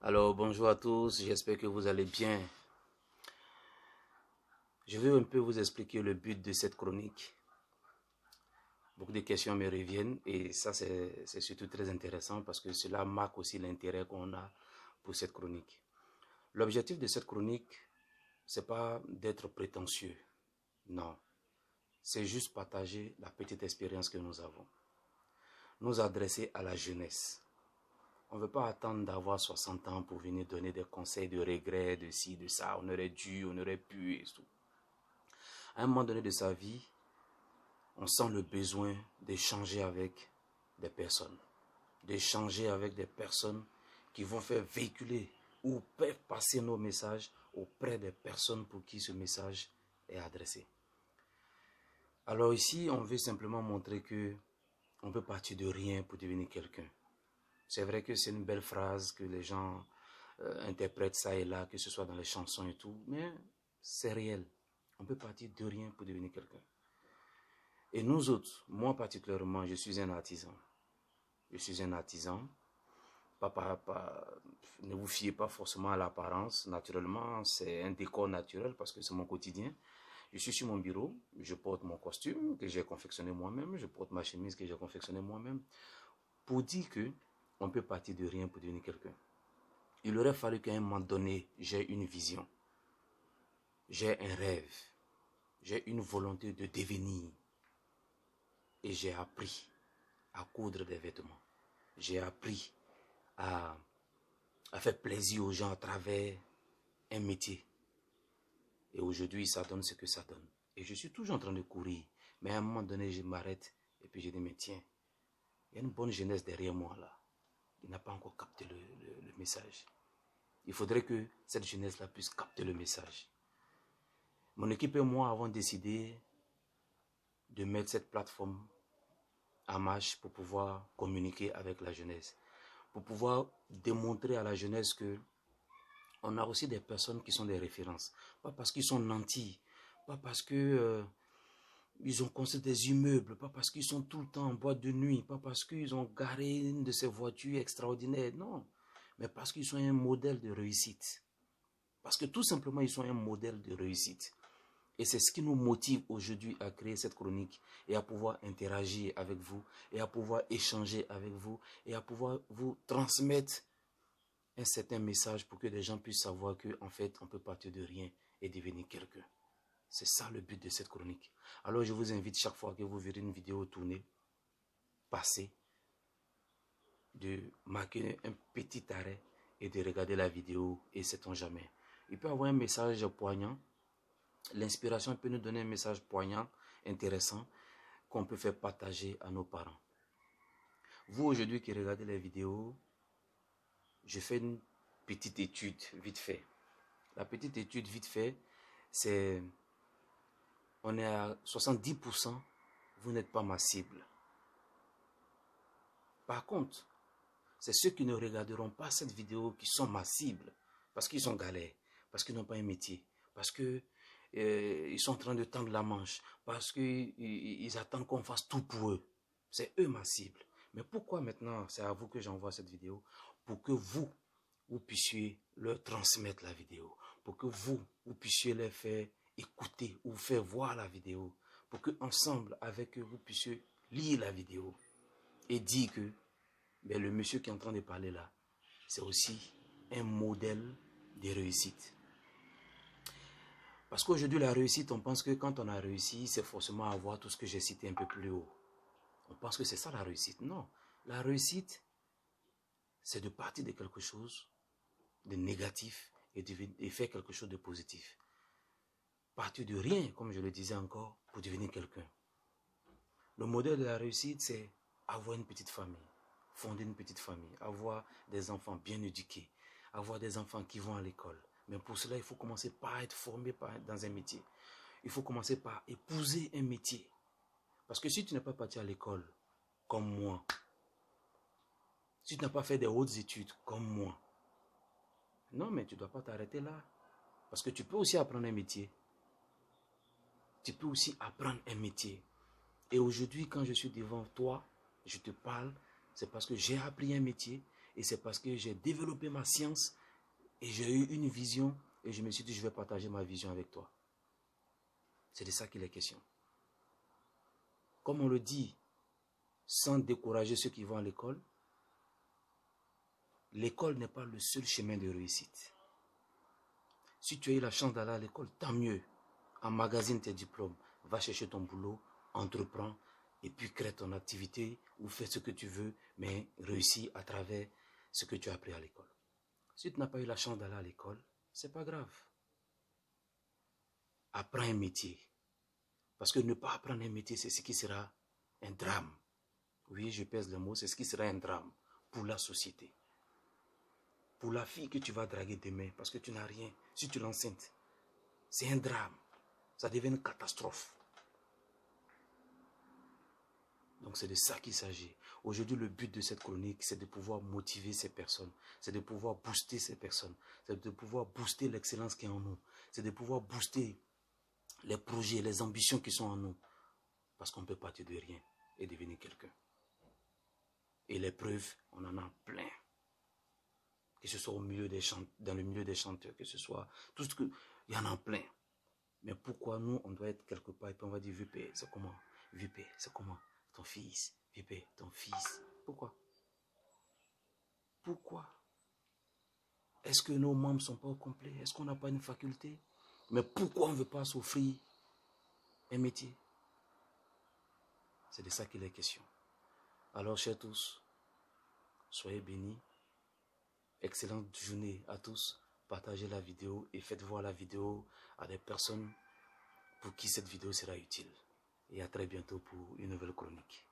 Alors, bonjour à tous, j'espère que vous allez bien. Je vais un peu vous expliquer le but de cette chronique. Beaucoup de questions me reviennent et ça, c'est surtout très intéressant parce que cela marque aussi l'intérêt qu'on a pour cette chronique. L'objectif de cette chronique, c'est pas d'être prétentieux, non. C'est juste partager la petite expérience que nous avons. Nous adresser à la jeunesse. On ne veut pas attendre d'avoir 60 ans pour venir donner des conseils de regret, de ci, de ça. On aurait dû, on aurait pu et tout. À un moment donné de sa vie, on sent le besoin d'échanger avec des personnes. D'échanger avec des personnes qui vont faire véhiculer ou faire passer nos messages auprès des personnes pour qui ce message est adressé. Alors ici, on veut simplement montrer que on peut partir de rien pour devenir quelqu'un. C'est vrai que c'est une belle phrase que les gens interprètent ça et là, que ce soit dans les chansons et tout, mais c'est réel. On peut partir de rien pour devenir quelqu'un. Et nous autres, moi particulièrement, je suis un artisan. Je suis un artisan. Ne vous fiez pas forcément à l'apparence. Naturellement, c'est un décor naturel parce que c'est mon quotidien. Je suis sur mon bureau, je porte mon costume que j'ai confectionné moi-même, je porte ma chemise que j'ai confectionnée moi-même. Pour dire que on peut partir de rien pour devenir quelqu'un. Il aurait fallu qu'à un moment donné, j'ai une vision. J'ai un rêve. J'ai une volonté de devenir. Et j'ai appris à coudre des vêtements. J'ai appris à faire plaisir aux gens à travers un métier. Et aujourd'hui, ça donne ce que ça donne. Et je suis toujours en train de courir. Mais à un moment donné, je m'arrête et puis je dis, mais tiens, il y a une bonne jeunesse derrière moi là. Il n'a pas encore capté le message. Il faudrait que cette jeunesse-là puisse capter le message. Mon équipe et moi avons décidé de mettre cette plateforme en marche pour pouvoir communiquer avec la jeunesse. Pour pouvoir démontrer à la jeunesse que on a aussi des personnes qui sont des références. Pas parce qu'ils sont nantis, pas parce que ils ont construit des immeubles, pas parce qu'ils sont tout le temps en boîte de nuit, pas parce qu'ils ont garé une de ces voitures extraordinaires, non. Mais parce qu'ils sont un modèle de réussite. Parce que tout simplement, ils sont un modèle de réussite. Et c'est ce qui nous motive aujourd'hui à créer cette chronique et à pouvoir interagir avec vous et à pouvoir échanger avec vous et à pouvoir vous transmettre un certain message pour que les gens puissent savoir qu'en fait, on peut partir de rien et devenir quelqu'un. C'est ça le but de cette chronique. Alors je vous invite chaque fois que vous verrez une vidéo tourner, passer, de marquer un petit arrêt et de regarder la vidéo et sait-on jamais. Il peut y avoir un message poignant. L'inspiration peut nous donner un message poignant, intéressant, qu'on peut faire partager à nos parents. Vous aujourd'hui qui regardez les vidéos, je fais une petite étude vite fait. La petite étude vite fait, c'est, on est à 70%, vous n'êtes pas ma cible. Par contre, c'est ceux qui ne regarderont pas cette vidéo qui sont ma cible, parce qu'ils sont galères, parce qu'ils n'ont pas un métier, parce que ils sont en train de tendre la manche, parce qu'ils attendent qu'on fasse tout pour eux. C'est eux ma cible. Mais pourquoi maintenant c'est à vous que j'envoie cette vidéo? Pour que vous puissiez leur transmettre la vidéo, pour que vous puissiez les faire écouter ou faire voir la vidéo, pour que ensemble avec eux, vous puissiez lire la vidéo et dire que ben, le monsieur qui est en train de parler là, c'est aussi un modèle de réussite. Parce qu'aujourd'hui, la réussite, on pense que quand on a réussi, c'est forcément avoir tout ce que j'ai cité un peu plus haut. On pense que c'est ça la réussite. Non. La réussite, c'est de partir de quelque chose de négatif et faire quelque chose de positif. Partir de rien, comme je le disais encore, pour devenir quelqu'un. Le modèle de la réussite, c'est avoir une petite famille, fonder une petite famille, avoir des enfants bien éduqués, avoir des enfants qui vont à l'école. Mais pour cela, il faut commencer par être formé dans un métier. Il faut commencer par épouser un métier. Parce que si tu n'es pas parti à l'école, comme moi, si tu n'as pas fait des hautes études, comme moi, non, mais tu ne dois pas t'arrêter là. Parce que tu peux aussi apprendre un métier. Tu peux aussi apprendre un métier. Et aujourd'hui, quand je suis devant toi, je te parle, c'est parce que j'ai appris un métier Et c'est parce que j'ai développé ma science et j'ai eu une vision et je me suis dit, je vais partager ma vision avec toi. C'est de ça qu'il est question. Comme on le dit, sans décourager ceux qui vont à l'école, l'école n'est pas le seul chemin de réussite. Si tu as eu la chance d'aller à l'école, tant mieux. Emmagasine tes diplômes, va chercher ton boulot, entreprends, et puis crée ton activité ou fais ce que tu veux, mais réussis à travers ce que tu as appris à l'école. Si tu n'as pas eu la chance d'aller à l'école, c'est pas grave. Apprends un métier. Parce que ne pas apprendre un métier, c'est ce qui sera un drame. Oui, je pèse le mot, c'est ce qui sera un drame pour la société. Pour la fille que tu vas draguer demain, parce que tu n'as rien, si tu l'enceintes, c'est un drame. Ça devient une catastrophe. Donc c'est de ça qu'il s'agit. Aujourd'hui, le but de cette chronique, c'est de pouvoir motiver ces personnes. C'est de pouvoir booster ces personnes. C'est de pouvoir booster l'excellence qui est en nous. C'est de pouvoir booster les projets, les ambitions qui sont en nous. Parce qu'on peut partir de rien et devenir quelqu'un. Et les preuves, on en a plein. Que ce soit au milieu des dans le milieu des chanteurs, que ce soit tout ce que... Il y en a plein. Mais pourquoi nous, on doit être quelque part et puis on va dire, VP, c'est comment? VP, c'est comment? Ton fils, VP, ton fils. Pourquoi? Pourquoi? Est-ce que nos membres ne sont pas au complet? Est-ce qu'on n'a pas une faculté? Mais pourquoi on ne veut pas s'offrir un métier? C'est de ça qu'il est question. Alors, chers tous, soyez bénis. Excellente journée à tous. Partagez la vidéo et faites voir la vidéo à des personnes pour qui cette vidéo sera utile. Et à très bientôt pour une nouvelle chronique.